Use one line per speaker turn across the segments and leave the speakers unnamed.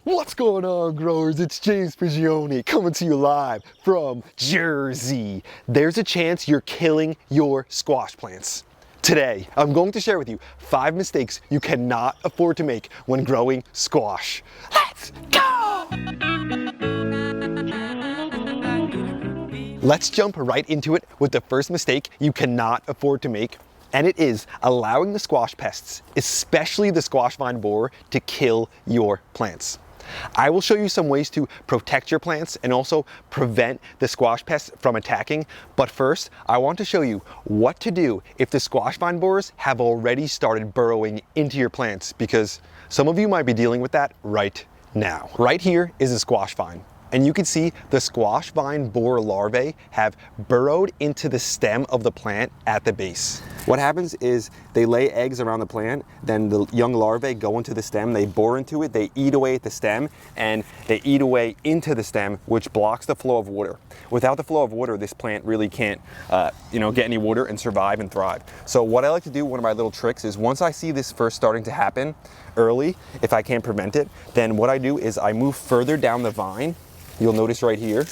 What's going on, growers? It's James Prigioni coming to you live from Jersey. There's a chance you're killing your squash plants. Today, I'm going to share with you 5 mistakes you cannot afford to make when growing squash. Let's go! Let's jump right into it with the first mistake you cannot afford to make, and it is allowing the squash pests, especially the squash vine borer, to kill your plants. I will show you some ways to protect your plants and also prevent the squash pests from attacking. But first, I want to show you what to do if the squash vine borers have already started burrowing into your plants, because some of you might be dealing with that right now. Right here is a squash vine, and you can see the squash vine borer larvae have burrowed into the stem of the plant at the base. What happens is they lay eggs around the plant, then the young larvae go into the stem, they bore into it, they eat away at the stem, and they eat away into the stem, which blocks the flow of water. Without the flow of water, this plant really can't get any water and survive and thrive. So what I like to do, one of my little tricks, is once I see this first starting to happen early, if I can't prevent it, then what I do is I move further down the vine, you'll notice right here,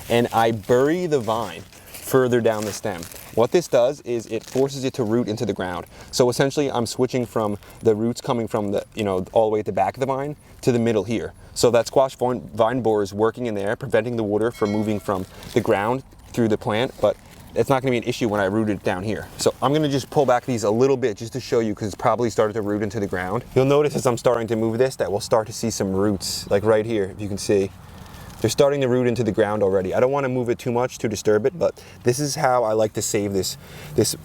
and I bury the vine further down the stem. What this does is it forces it to root into the ground. So essentially I'm switching from the roots coming from the, all the way at the back of the vine to the middle here. So that squash vine borer is working in there, preventing the water from moving from the ground through the plant, but it's not gonna be an issue when I root it down here. So I'm gonna just pull back these a little bit just to show you, because it's probably started to root into the ground. You'll notice as I'm starting to move this that we'll start to see some roots, like right here, if you can see. They're starting to root into the ground already. I don't want to move it too much to disturb it, but this is how I like to save this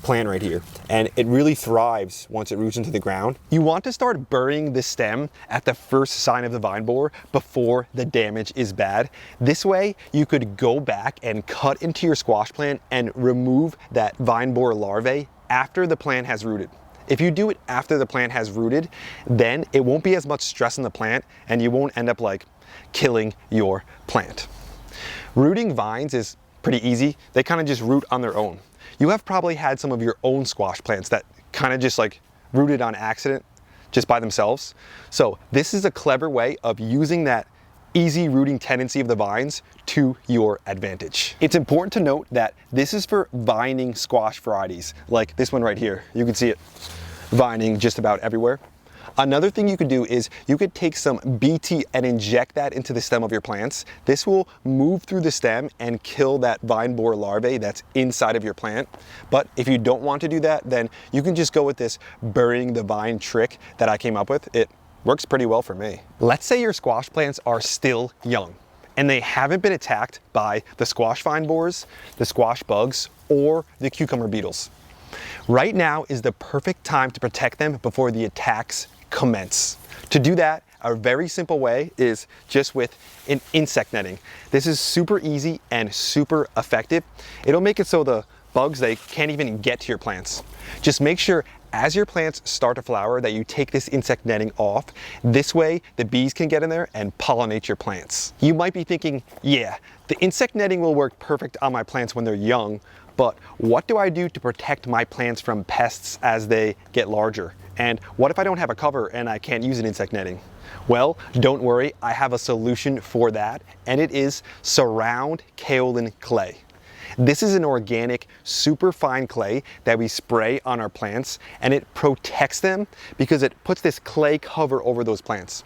plant right here. And it really thrives once it roots into the ground. You want to start burying the stem at the first sign of the vine borer before the damage is bad. This way you could go back and cut into your squash plant and remove that vine borer larvae after the plant has rooted. If you do it after the plant has rooted, then it won't be as much stress in the plant and you won't end up like killing your plant. Rooting vines is pretty easy. They kind of just root on their own. You have probably had some of your own squash plants that kind of just like rooted on accident just by themselves. So this is a clever way of using that easy rooting tendency of the vines to your advantage. It's important to note that this is for vining squash varieties, like this one right here. You can see it vining just about everywhere. Another thing you could do is you could take some BT and inject that into the stem of your plants. This will move through the stem and kill that vine borer larvae that's inside of your plant. But if you don't want to do that, then you can just go with this burying the vine trick that I came up with. It works pretty well for me. Let's say your squash plants are still young and they haven't been attacked by the squash vine borers, the squash bugs, or the cucumber beetles. Right now is the perfect time to protect them before the attacks commence. To do that, a very simple way is just with an insect netting. This is super easy and super effective. It'll make it so the bugs, they can't even get to your plants. Just make sure as your plants start to flower that you take this insect netting off. This way the bees can get in there and pollinate your plants. You might be thinking, yeah, the insect netting will work perfect on my plants when they're young, but what do I do to protect my plants from pests as they get larger? And what if I don't have a cover and I can't use an insect netting? Well, don't worry, I have a solution for that, and it is surround kaolin clay. This is an organic, super fine clay that we spray on our plants, and it protects them because it puts this clay cover over those plants.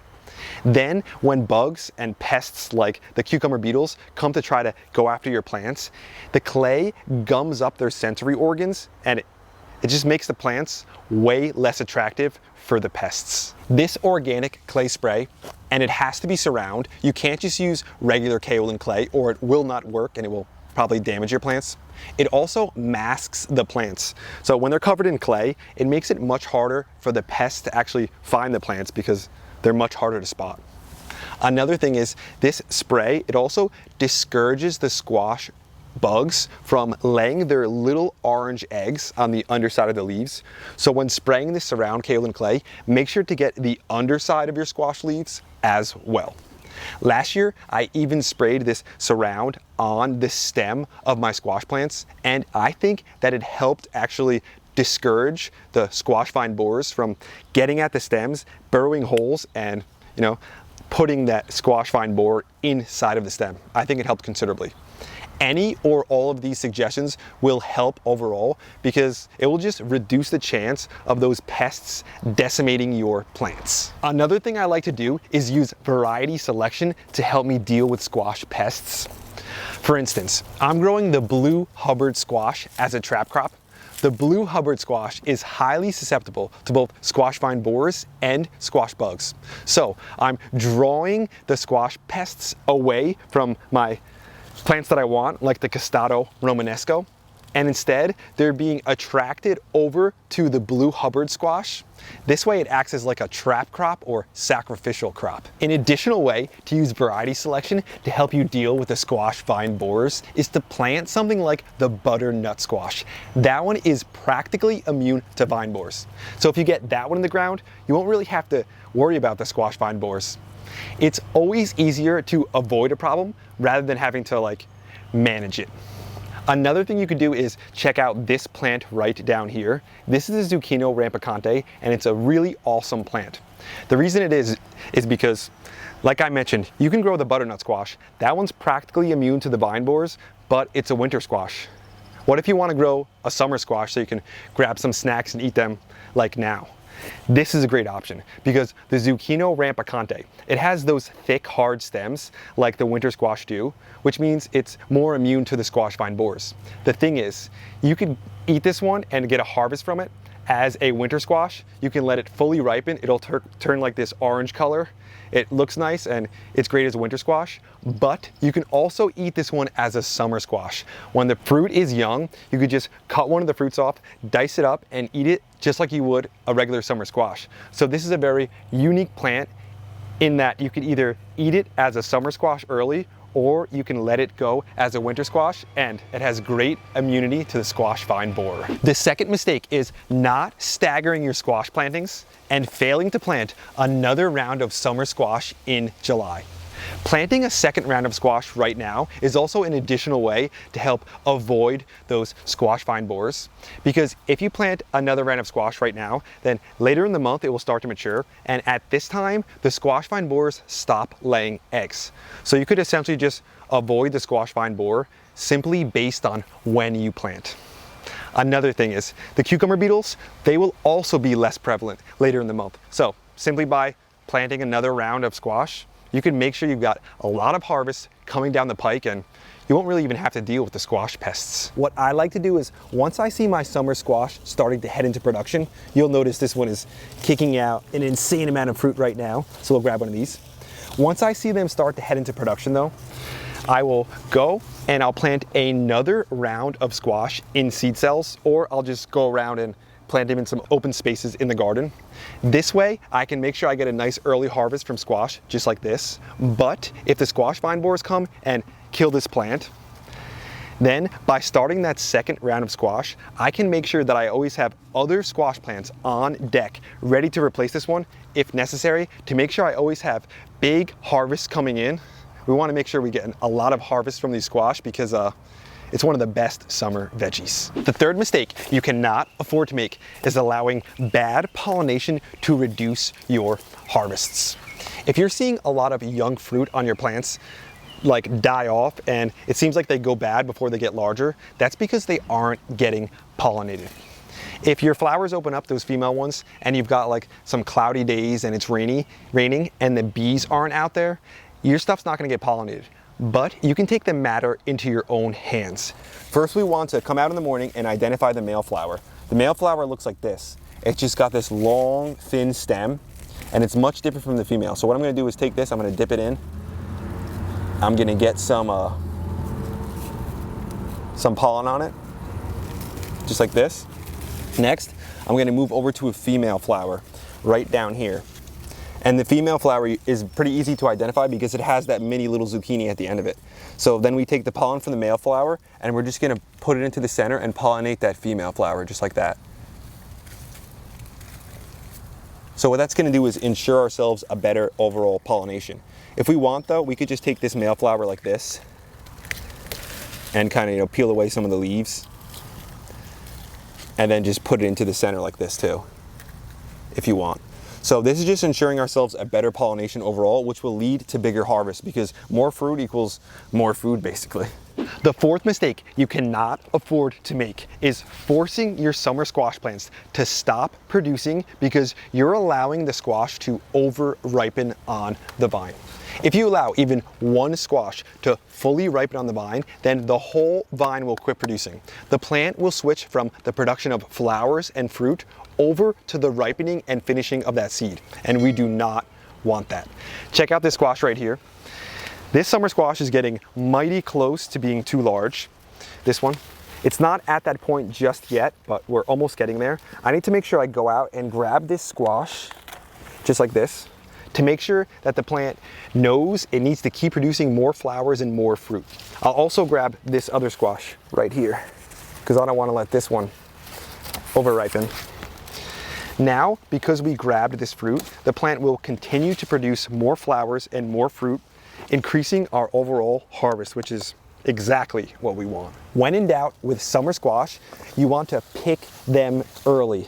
Then when bugs and pests like the cucumber beetles come to try to go after your plants, the clay gums up their sensory organs and it just makes the plants way less attractive for the pests. This organic clay spray, and it has to be surround. You can't just use regular kaolin clay or it will not work and it will probably damage your plants. It also masks the plants. So when they're covered in clay, it makes it much harder for the pests to actually find the plants because they're much harder to spot. Another thing is this spray, it also discourages the squash bugs from laying their little orange eggs on the underside of the leaves. So when spraying this surround kaolin clay, make sure to get the underside of your squash leaves as well. Last year, I even sprayed this surround on the stem of my squash plants, and I think that it helped actually discourage the squash vine borers from getting at the stems, burrowing holes, and putting that squash vine borer inside of the stem. I think it helped considerably. Any or all of these suggestions will help overall because it will just reduce the chance of those pests decimating your plants. Another thing I like to do is use variety selection to help me deal with squash pests. For instance, I'm growing the blue Hubbard squash as a trap crop. The blue Hubbard squash is highly susceptible to both squash vine borers and squash bugs. So I'm drawing the squash pests away from my plants that I want, like the Costado Romanesco, and instead they're being attracted over to the blue Hubbard squash. This way it acts as like a trap crop or sacrificial crop. An additional way to use variety selection to help you deal with the squash vine borers is to plant something like the butternut squash. That one is practically immune to vine borers. So if you get that one in the ground, you won't really have to worry about the squash vine borers. It's always easier to avoid a problem rather than having to like manage it. Another thing you could do is check out this plant right down here. This is a Zucchino rampicante, and it's a really awesome plant. The reason it is because, like I mentioned, you can grow the butternut squash. That one's practically immune to the vine borers, but it's a winter squash. What if you want to grow a summer squash so you can grab some snacks and eat them like now? This is a great option because the Zucchino rampicante, it has those thick, hard stems like the winter squash do, which means it's more immune to the squash vine borers. The thing is, you can eat this one and get a harvest from it as a winter squash. You can let it fully ripen. It'll turn like this orange color. It looks nice and it's great as a winter squash, but you can also eat this one as a summer squash. When the fruit is young, you could just cut one of the fruits off, dice it up, and eat it just like you would a regular summer squash. So this is a very unique plant in that you could either eat it as a summer squash early, or you can let it go as a winter squash, and it has great immunity to the squash vine borer. The second mistake is not staggering your squash plantings and failing to plant another round of summer squash in July. Planting a second round of squash right now is also an additional way to help avoid those squash vine borers, because if you plant another round of squash right now, then later in the month it will start to mature, and at this time the squash vine borers stop laying eggs. So you could essentially just avoid the squash vine borer simply based on when you plant. Another thing is the cucumber beetles, they will also be less prevalent later in the month. So simply by planting another round of squash, you can make sure you've got a lot of harvest coming down the pike, and you won't really even have to deal with the squash pests. What I like to do is, once I see my summer squash starting to head into production, you'll notice this one is kicking out an insane amount of fruit right now. So we'll grab one of these. Once I see them start to head into production though, I will go and I'll plant another round of squash in seed cells, or I'll just go around and plant them in some open spaces in the garden. This way, I can make sure I get a nice early harvest from squash, just like this. But if the squash vine borers come and kill this plant, then by starting that second round of squash, I can make sure that I always have other squash plants on deck ready to replace this one if necessary, to make sure I always have big harvests coming in. We want to make sure we get a lot of harvest from these squash because it's one of the best summer veggies. The third mistake you cannot afford to make is allowing bad pollination to reduce your harvests. If you're seeing a lot of young fruit on your plants like die off and it seems like they go bad before they get larger, that's because they aren't getting pollinated. If your flowers open up, those female ones, and you've got like some cloudy days and it's raining and the bees aren't out there, your stuff's not going to get pollinated. But you can take the matter into your own hands. First, we want to come out in the morning and identify the male flower. The male flower looks like this. It's just got this long, thin stem, and it's much different from the female. So what I'm going to do is take this, I'm going to dip it in. I'm going to get some pollen on it, just like this. Next, I'm going to move over to a female flower right down here. And the female flower is pretty easy to identify because it has that mini little zucchini at the end of it. So then we take the pollen from the male flower and we're just gonna put it into the center and pollinate that female flower just like that. So what that's gonna do is ensure ourselves a better overall pollination. If we want though, we could just take this male flower like this and kind of, peel away some of the leaves and then just put it into the center like this too, if you want. So this is just ensuring ourselves a better pollination overall, which will lead to bigger harvest because more fruit equals more food basically. The fourth mistake you cannot afford to make is forcing your summer squash plants to stop producing because you're allowing the squash to over ripen on the vine. If you allow even one squash to fully ripen on the vine, then the whole vine will quit producing. The plant will switch from the production of flowers and fruit over to the ripening and finishing of that seed, and we do not want that. Check out this squash right here. This summer squash is getting mighty close to being too large. This one, it's not at that point just yet, but we're almost getting there. I need to make sure I go out and grab this squash, just like this, to make sure that the plant knows it needs to keep producing more flowers and more fruit. I'll also grab this other squash right here, because I don't want to let this one over ripen. Now, because we grabbed this fruit, the plant will continue to produce more flowers and more fruit, increasing our overall harvest, which is exactly what we want. When in doubt with summer squash, you want to pick them early.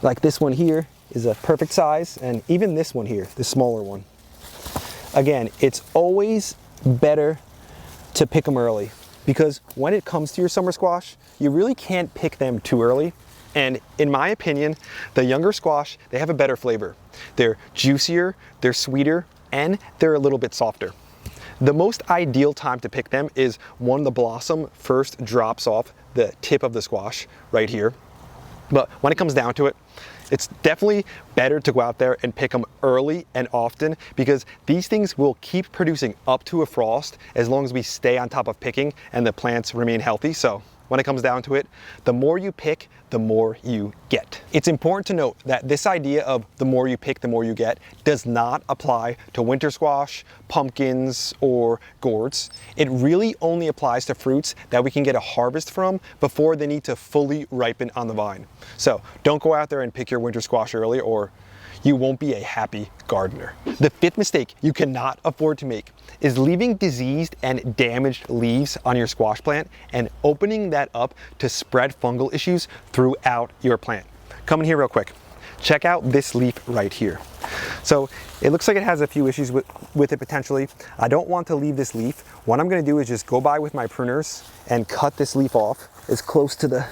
Like this one here is a perfect size, and even this one here, the smaller one. Again, it's always better to pick them early because when it comes to your summer squash, you really can't pick them too early. And in my opinion, the younger squash, they have a better flavor. They're juicier, they're sweeter, and they're a little bit softer. The most ideal time to pick them is when the blossom first drops off the tip of the squash right here. But when it comes down to it, it's definitely better to go out there and pick them early and often because these things will keep producing up to a frost as long as we stay on top of picking and the plants remain healthy. So when it comes down to it, the more you pick, the more you get. It's important to note that this idea of the more you pick, the more you get does not apply to winter squash, pumpkins, or gourds. It really only applies to fruits that we can get a harvest from before they need to fully ripen on the vine. So don't go out there and pick your winter squash early or you won't be a happy gardener. The fifth mistake you cannot afford to make is leaving diseased and damaged leaves on your squash plant and opening that up to spread fungal issues throughout your plant. Come in here real quick. Check out this leaf right here. So it looks like it has a few issues with it potentially. I don't want to leave this leaf. What I'm gonna do is just go by with my pruners and cut this leaf off as close to the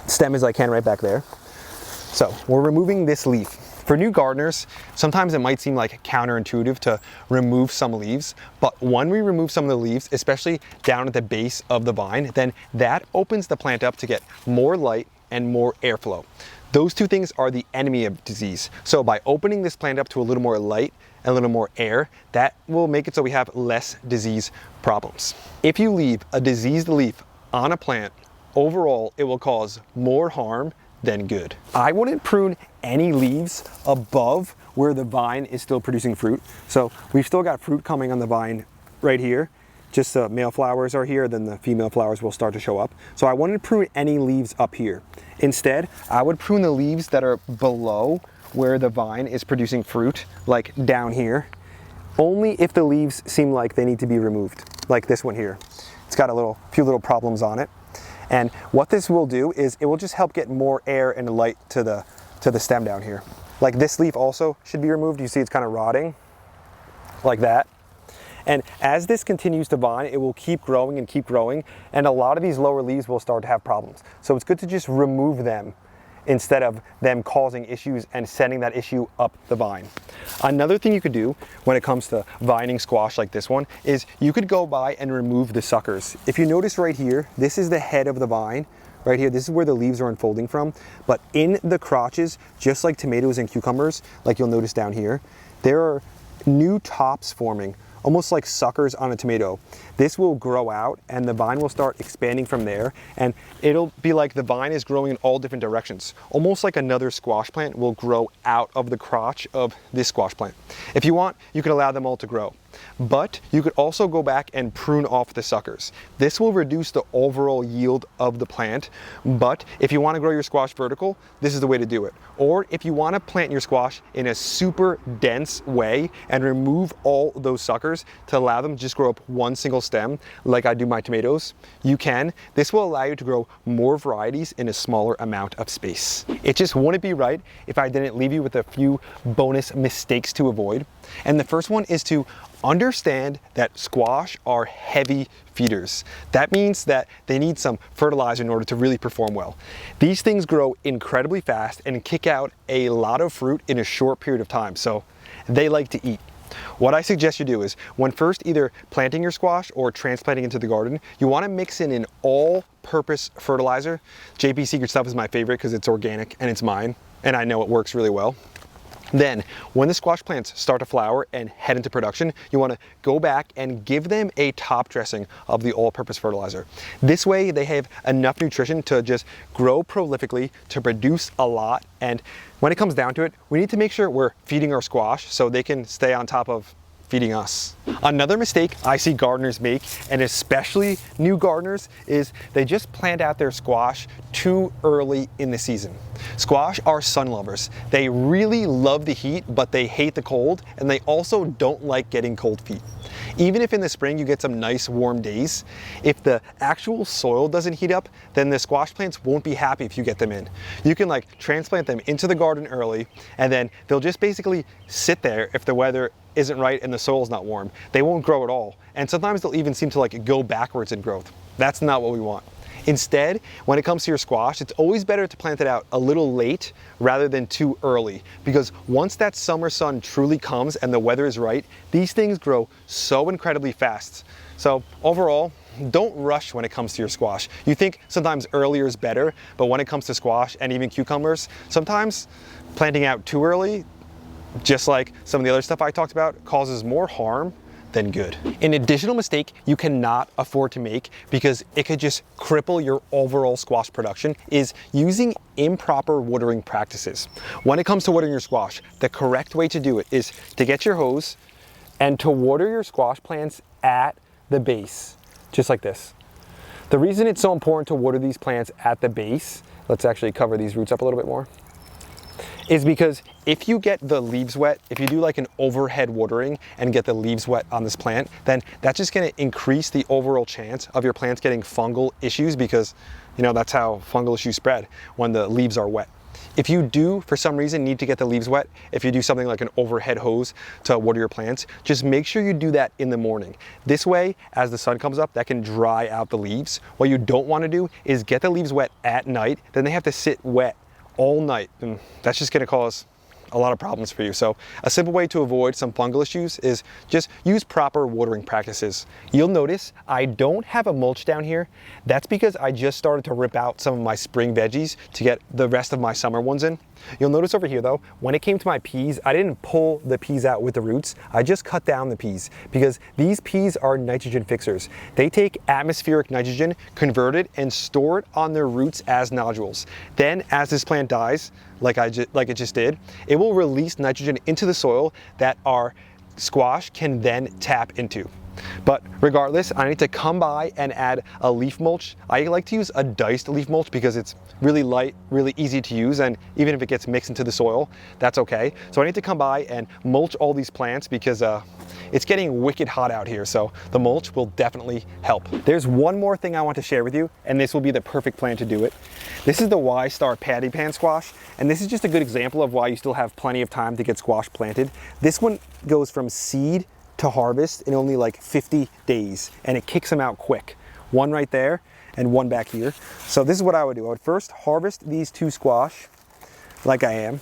stem as I can right back there. So we're removing this leaf. For new gardeners, sometimes it might seem like counterintuitive to remove some leaves, but when we remove some of the leaves, especially down at the base of the vine, then that opens the plant up to get more light and more airflow. Those two things are the enemy of disease. So by opening this plant up to a little more light and a little more air, that will make it so we have less disease problems. If you leave a diseased leaf on a plant, overall it will cause more harm than good. I wouldn't prune any leaves above where the vine is still producing fruit. So we've still got fruit coming on the vine right here. Just the male flowers are here, then the female flowers will start to show up. So I wouldn't prune any leaves up here. Instead, I would prune the leaves that are below where the vine is producing fruit, like down here, only if the leaves seem like they need to be removed, like this one here. It's got a few little problems on it. And what this will do is it will just help get more air and light to the stem down here. Like this leaf also should be removed. You see it's kind of rotting like that. And as this continues to vine, it will keep growing and keep growing. And a lot of these lower leaves will start to have problems. So it's good to just remove them instead of them causing issues and sending that issue up the vine. Another thing you could do when it comes to vining squash like this one is you could go by and remove the suckers. If you notice right here, this is the head of the vine. Right here, this is where the leaves are unfolding from. But in the crotches, just like tomatoes and cucumbers, like you'll notice down here, there are new tops forming, almost like suckers on a tomato. This will grow out and the vine will start expanding from there, and it'll be like the vine is growing in all different directions. Almost like another squash plant will grow out of the crotch of this squash plant. If you want, you can allow them all to grow. but you could also go back and prune off the suckers. This will reduce the overall yield of the plant, but if you want to grow your squash vertical, this is the way to do it. Or if you want to plant your squash in a super dense way and remove all those suckers to allow them to just grow up one single stem, like I do my tomatoes, you can. This will allow you to grow more varieties in a smaller amount of space. It just wouldn't be right if I didn't leave you with a few bonus mistakes to avoid. And the first one is to understand that squash are heavy feeders. That means that they need some fertilizer in order to really perform well. These things grow incredibly fast and kick out a lot of fruit in a short period of time, so they like to eat. What I suggest you do is, when first either planting your squash or transplanting into the garden, you want to mix in an all-purpose fertilizer. JP Secret Stuff is my favorite because it's organic and it's mine, and I know it works really well. Then, when the squash plants start to flower and head into production, you want to go back and give them a top dressing of the all-purpose fertilizer. This way, they have enough nutrition to just grow prolifically, to produce a lot, and when it comes down to it, we need to make sure we're feeding our squash so they can stay on top of feeding us. Another mistake I see gardeners make, and especially new gardeners, is they just plant out their squash too early in the season. Squash are sun lovers. They really love the heat, but they hate the cold, and they also don't like getting cold feet. Even if in the spring you get some nice warm days, if the actual soil doesn't heat up, then the squash plants won't be happy if you get them in. You can like transplant them into the garden early, and then they'll just basically sit there if the weather isn't right and the soil's not warm. They won't grow at all. And sometimes they'll even seem to like go backwards in growth. That's not what we want. Instead, when it comes to your squash, it's always better to plant it out a little late rather than too early, because once that summer sun truly comes and the weather is right, these things grow so incredibly fast. So overall, don't rush when it comes to your squash. You think sometimes earlier is better, but when it comes to squash and even cucumbers, sometimes planting out too early, just like some of the other stuff I talked about, causes more harm than good. An additional mistake you cannot afford to make, because it could just cripple your overall squash production, is using improper watering practices. When it comes to watering your squash, the correct way to do it is to get your hose and to water your squash plants at the base, just like this. The reason it's so important to water these plants at the base, let's actually cover these roots up a little bit more, is because if you get the leaves wet, if you do like an overhead watering and get the leaves wet on this plant, then that's just gonna increase the overall chance of your plants getting fungal issues, because you know that's how fungal issues spread, when the leaves are wet. If you do, for some reason, need to get the leaves wet, if you do something like an overhead hose to water your plants, just make sure you do that in the morning. This way, as the sun comes up, that can dry out the leaves. What you don't wanna do is get the leaves wet at night, then they have to sit wet all night, and that's just going to cause a lot of problems for you. So a simple way to avoid some fungal issues is just use proper watering practices. You'll notice I don't have a mulch down here. That's because I just started to rip out some of my spring veggies to get the rest of my summer ones in. You'll notice over here though, when it came to my peas, I didn't pull the peas out with the roots. I just cut down the peas, because these peas are nitrogen fixers. They take atmospheric nitrogen, convert it, and store it on their roots as nodules. Then as this plant dies, like it just did, it will release nitrogen into the soil that our squash can then tap into. But regardless, I need to come by and add a leaf mulch. I like to use a diced leaf mulch because it's really light, really easy to use, and even if it gets mixed into the soil, that's okay. So I need to come by and mulch all these plants because it's getting wicked hot out here, so the mulch will definitely help. There's one more thing I want to share with you, and this will be the perfect plant to do it. This is the Y-Star Patty Pan squash, and this is just a good example of why you still have plenty of time to get squash planted. This one goes from seed to harvest in only like 50 days, and it kicks them out quick. One right there and one back here. So this is what I would do. I would first harvest these two squash like I am.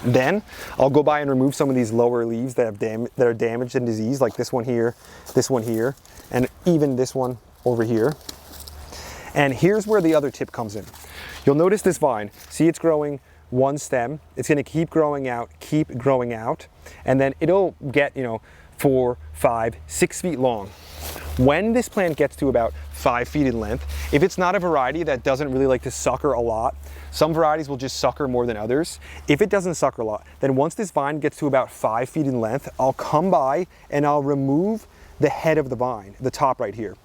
Then I'll go by and remove some of these lower leaves that are damaged and diseased, like this one here, and even this one over here. And here's where the other tip comes in. You'll notice this vine. See, it's growing one stem. It's gonna keep growing out, and then it'll get, 4, 5, 6 feet long. When this plant gets to about 5 feet in length, if it's not a variety that doesn't really like to sucker a lot, some varieties will just sucker more than others. If it doesn't sucker a lot, then once this vine gets to about 5 feet in length, I'll come by and I'll remove the head of the vine, the top right here.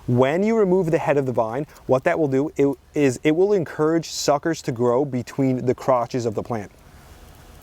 When you remove the head of the vine, what that will do is it will encourage suckers to grow between the crotches of the plant.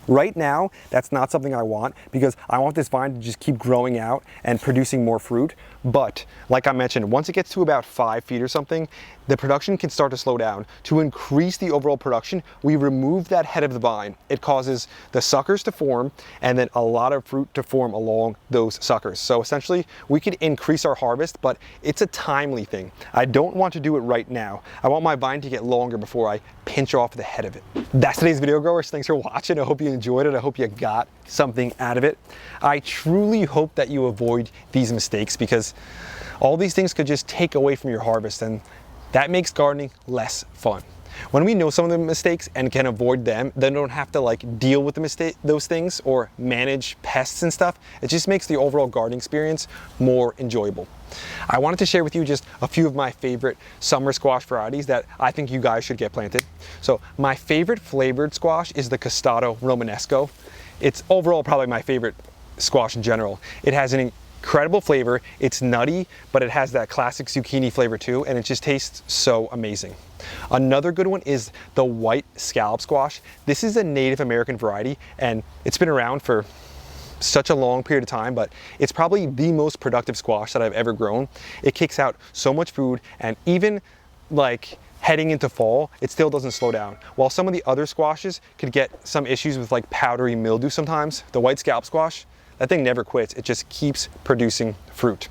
Right now, that's not something I want because I want this vine to just keep growing out and producing more fruit. But like I mentioned, once it gets to about 5 feet or something, the production can start to slow down. To increase the overall production, we remove that head of the vine. It causes the suckers to form and then a lot of fruit to form along those suckers. So essentially, we could increase our harvest, but it's a timely thing. I don't want to do it right now. I want my vine to get longer before I pinch off the head of it. That's today's video, growers. Thanks for watching. I hope you enjoyed it. I hope you got something out of it. I truly hope that you avoid these mistakes because all these things could just take away from your harvest, and that makes gardening less fun. When we know some of the mistakes and can avoid them, then don't have to like deal with those things or manage pests and stuff. It just makes the overall gardening experience more enjoyable. I wanted to share with you just a few of my favorite summer squash varieties that I think you guys should get planted. So my favorite flavored squash is the Costado Romanesco. It's overall probably my favorite squash in general. It has an incredible flavor. It's nutty, but it has that classic zucchini flavor too, and it just tastes so amazing. Another good one is the white scallop squash. This is a Native American variety, and it's been around for such a long period of time, but it's probably the most productive squash that I've ever grown. It kicks out so much food, and even like heading into fall, it still doesn't slow down. While some of the other squashes could get some issues with like powdery mildew sometimes, the white scallop squash, that thing never quits. It just keeps producing fruit.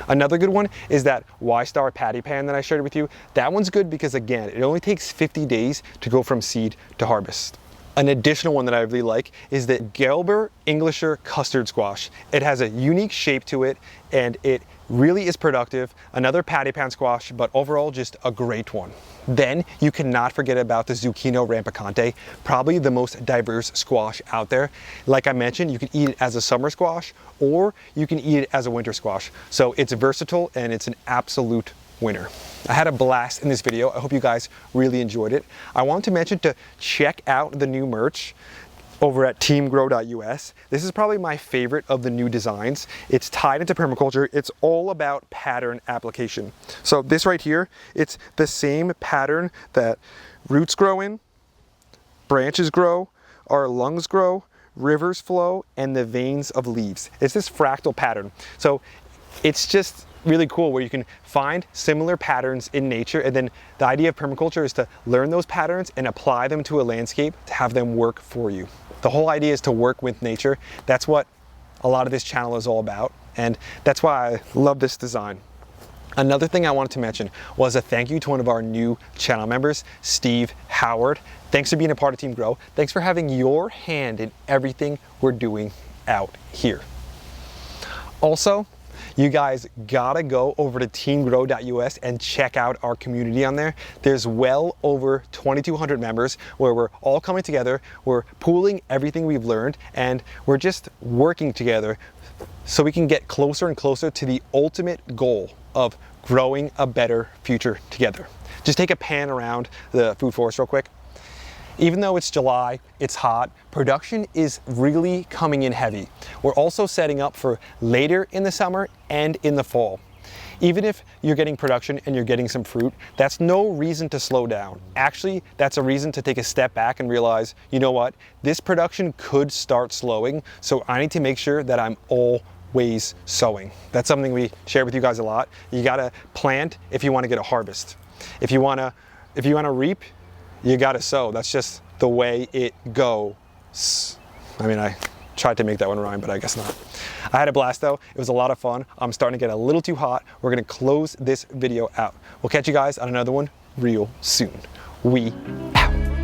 Another good one is that Y-Star Patty Pan that I shared with you. That one's good because again, it only takes 50 days to go from seed to harvest. An additional one that I really like is the Gelber Englisher Custard Squash. It has a unique shape to it and it really is productive. Another patty pan squash, but overall just a great one. Then you cannot forget about the Zucchino Rampicante, probably the most diverse squash out there. Like I mentioned, you can eat it as a summer squash or you can eat it as a winter squash. So it's versatile and it's an absolute winner. I had a blast in this video. I hope you guys really enjoyed it. I want to mention to check out the new merch over at teamgrow.us. This is probably my favorite of the new designs. It's tied into permaculture. It's all about pattern application. So this right here, it's the same pattern that roots grow in, branches grow, our lungs grow, rivers flow, and the veins of leaves. It's this fractal pattern. So it's just really cool where you can find similar patterns in nature, and then the idea of permaculture is to learn those patterns and apply them to a landscape to have them work for you. The whole idea is to work with nature. That's what a lot of this channel is all about, and that's why I love this design. Another thing I wanted to mention was a thank you to one of our new channel members, Steve Howard. Thanks for being a part of Team Grow. Thanks for having your hand in everything we're doing out here. Also, you guys gotta go over to teamgrow.us and check out our community on there. There's well over 2,200 members where we're all coming together, we're pooling everything we've learned, and we're just working together so we can get closer and closer to the ultimate goal of growing a better future together. Just take a pan around the food forest real quick. Even though it's July, it's hot, production is really coming in heavy. We're also setting up for later in the summer and in the fall. Even if you're getting production and you're getting some fruit, that's no reason to slow down. Actually, that's a reason to take a step back and realize, you know what, this production could start slowing, so I need to make sure that I'm always sowing. That's something we share with you guys a lot. You gotta plant if you wanna get a harvest. If you wanna reap, you gotta sow. That's just the way it goes. I mean, I tried to make that one rhyme, but I guess not. I had a blast though. It was a lot of fun. I'm starting to get a little too hot. We're gonna close this video out. We'll catch you guys on another one real soon. We out.